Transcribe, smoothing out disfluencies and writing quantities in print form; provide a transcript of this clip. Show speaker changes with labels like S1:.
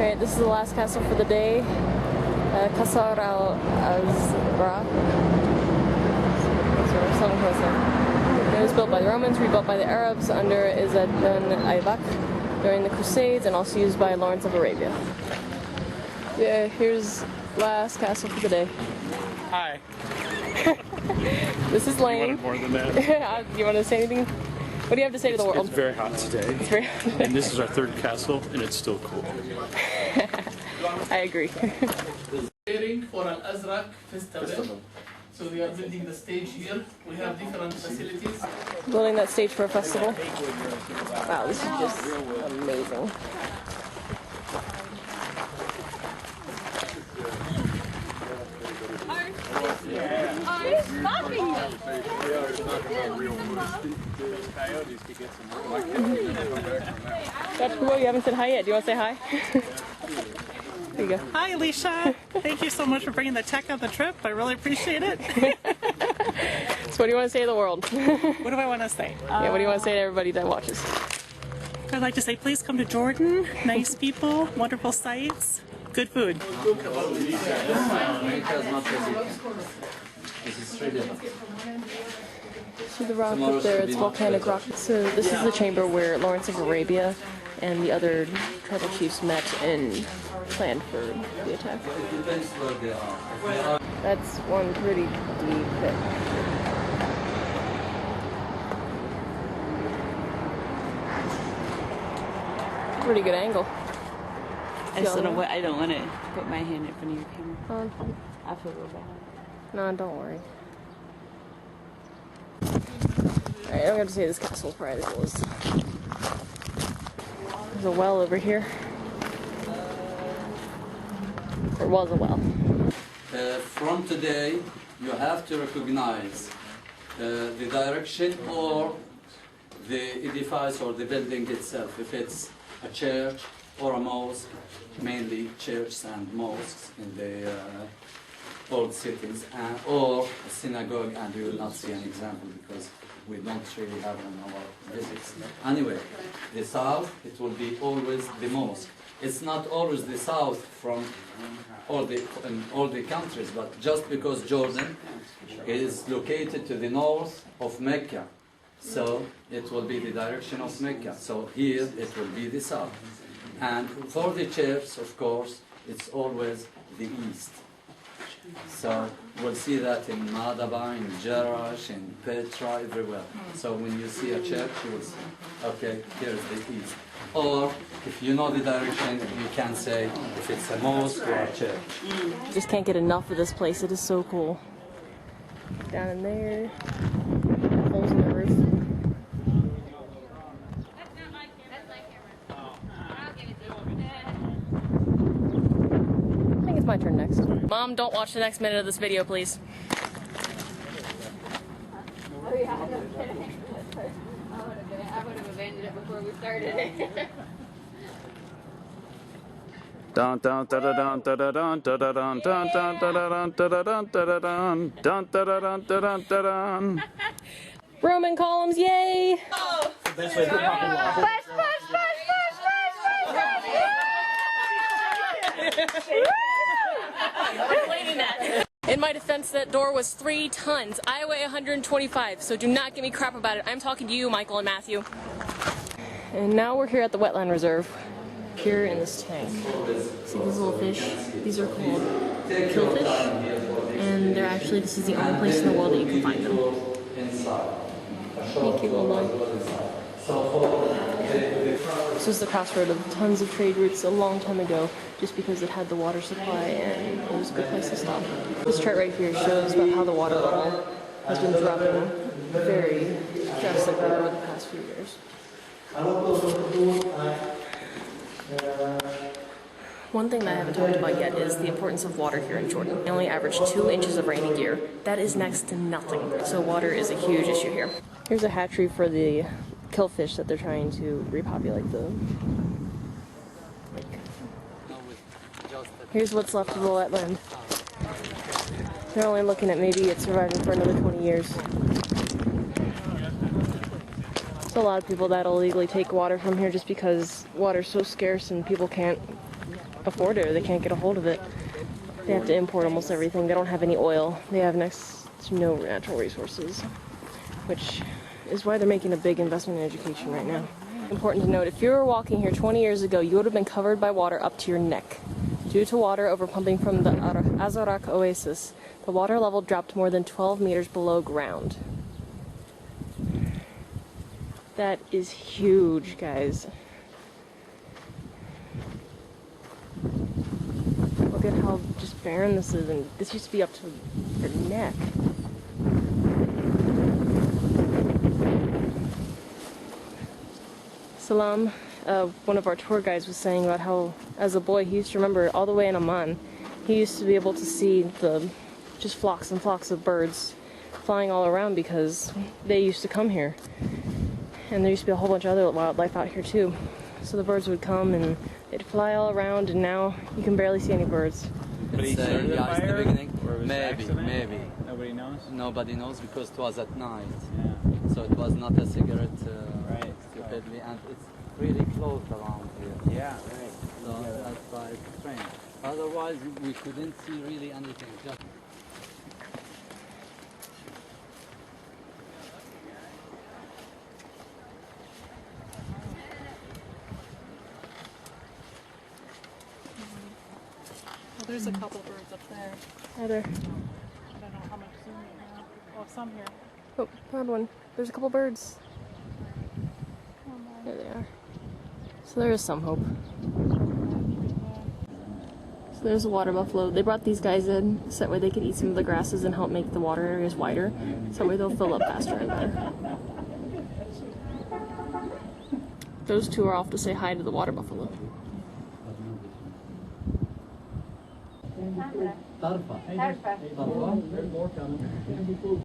S1: Alright, this is the last castle for the day. Qasr al-Azra. It was built by the Romans, rebuilt by the Arabs under Izz-ad-Din Aybak during the Crusades, and also used by Lawrence of Arabia. Yeah, here's last castle for the day.
S2: Hi.
S1: This is Lane.
S2: You wanted more than that?
S1: You want to say anything? What do you have to say to the world?
S2: It's very hot today.
S1: It's very hot.
S2: And this is our third castle, and it's still cool.
S1: I agree.
S3: Preparing for an Azraq festival. So we are building the stage here. We have different facilities.
S1: Building that stage for a festival. Wow, this is just amazing. Dr. Kubo, you haven't said hi yet. Do you want to say hi? There you go.
S4: Hi, Alicia. Thank you so much for bringing the tech on the trip. I really appreciate it.
S1: So what do you want to say to the world?
S4: What do I want to say?
S1: Yeah, what do you want to say to everybody that watches?
S4: I'd like to say please come to Jordan. Nice people, wonderful sights, good food.
S1: See the rock up there, it's volcanic rock. So this is the chamber where Lawrence of Arabia and the other tribal chiefs met and planned for the attack. That's one pretty deep pit. Pretty good angle.
S5: I don't want to put my hand in front of your camera. I feel real bad.
S1: No, don't worry. Alright, I'm going to say this castle is probably the coolest. There's a well over here. There was a well.
S6: From today, you have to recognize the direction or the edifice or the building itself. If it's a church or a mosque, mainly churches and mosques in the old cities, or a synagogue, and you will not see an example because we don't really have them in our visits. Anyway, the south, it will be always the mosque. It's not always the south from in all the countries, but just because Jordan is located to the north of Mecca, so it will be the direction of Mecca. So here it will be the south. And for the church, of course, it's always the east. So we'll see that in Madaba, in Jerash, in Petra, everywhere. So when you see a church, you will see, okay, here's the east. Or if you know the direction, you can say if it's a mosque or a church.
S1: Just can't get enough of this place. It is so cool. Down in there, holes in the roof. I think it's my turn next. Mom, don't watch the next minute of this video, please.
S7: Oh yeah, I would have abandoned it before we started it.
S8: Dun dun da da dun da da dun da da dun dun dun da da dun da da dun da da dun dun da da dun da dun da dun.
S1: Roman columns, yay!
S7: Oh.
S4: Push, push, push,
S1: In my defense, that door was 3 tons. I weigh 125, so do not give me crap about it. I'm talking to you, Michael and Matthew. And now we're here at the wetland reserve, here in this tank. See these little fish? These are called killfish, and they're actually, this is the only place in the world that you can find them. Thank you, Lola. This was the crossroad of tons of trade routes a long time ago, just because it had the water supply and it was a good place to stop. This chart right here shows about how the water level has been dropping very drastically over the past few years. One thing that I haven't talked about yet is the importance of water here in Jordan. They only average 2 inches of rain a year. That is next to nothing, so water is a huge issue here. Here's a hatchery for the killfish that they're trying to repopulate the lake. Here's what's left of the wetland. They're only looking at maybe it surviving for another 20 years. There's a lot of people that illegally take water from here just because water's so scarce and people can't afford it or they can't get a hold of it. They have to import almost everything. They don't have any oil. They have next to no natural resources, which is why they're making a big investment in education right now. Important to note, if you were walking here 20 years ago, you would have been covered by water up to your neck. Due to water overpumping from the Azarak Oasis, the water level dropped more than 12 meters below ground. That is huge, guys. Look at how just barren this is, and this used to be up to your neck. Salam, one of our tour guides, was saying about how, as a boy, he used to remember all the way in Amman, he used to be able to see the just flocks and flocks of birds flying all around because they used to come here. And there used to be a whole bunch of other wildlife out here too. So the birds would come and they'd fly all around, and now you can barely see any birds.
S6: It's,
S2: he started the
S6: yeah, it's the
S2: fire?
S6: beginning.
S2: Or was it
S6: Maybe,
S2: accident?
S6: maybe.
S2: Nobody knows?
S6: Nobody knows because it was at night.
S2: Yeah.
S6: So it was not a cigarette,
S2: Right.
S6: stupidly, and it's really closed around here.
S2: Yeah, right.
S6: So that's why it's strange. Otherwise, we couldn't see really anything. Just
S4: Well, there's a couple birds up there.
S1: Hi there.
S4: I don't know how much zoom you have. Well, some here.
S1: Oh, found one. There's a couple birds. There they are. So there is some hope. So there's a water buffalo. They brought these guys in so that way they could eat some of the grasses and help make the water areas wider. So that way they'll fill up faster in there. Those two are off to say hi to the water buffalo.
S6: Tarfa.